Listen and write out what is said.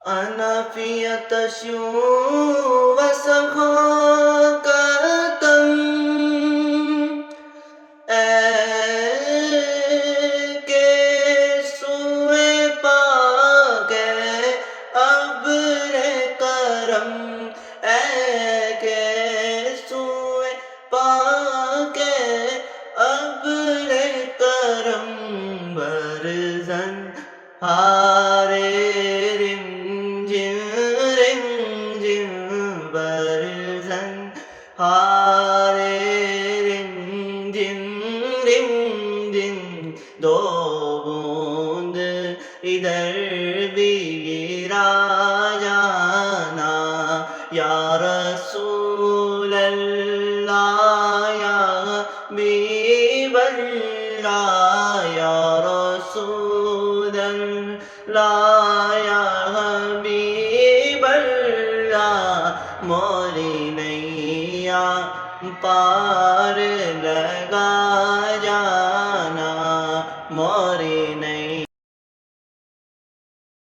أنا في عطش وسخاءة کہ سوئے پاک ابر کرم کہ سوئے پاک ابر کرم برزن ہارے رم جم برزن ہارے رم جم دو بوند ادھر بھی گرا جانا یا رسول اللہ یا حبیب اللہ یا رسول اللہ یا حبیب اللہ موری نیا پار لگا جانا موری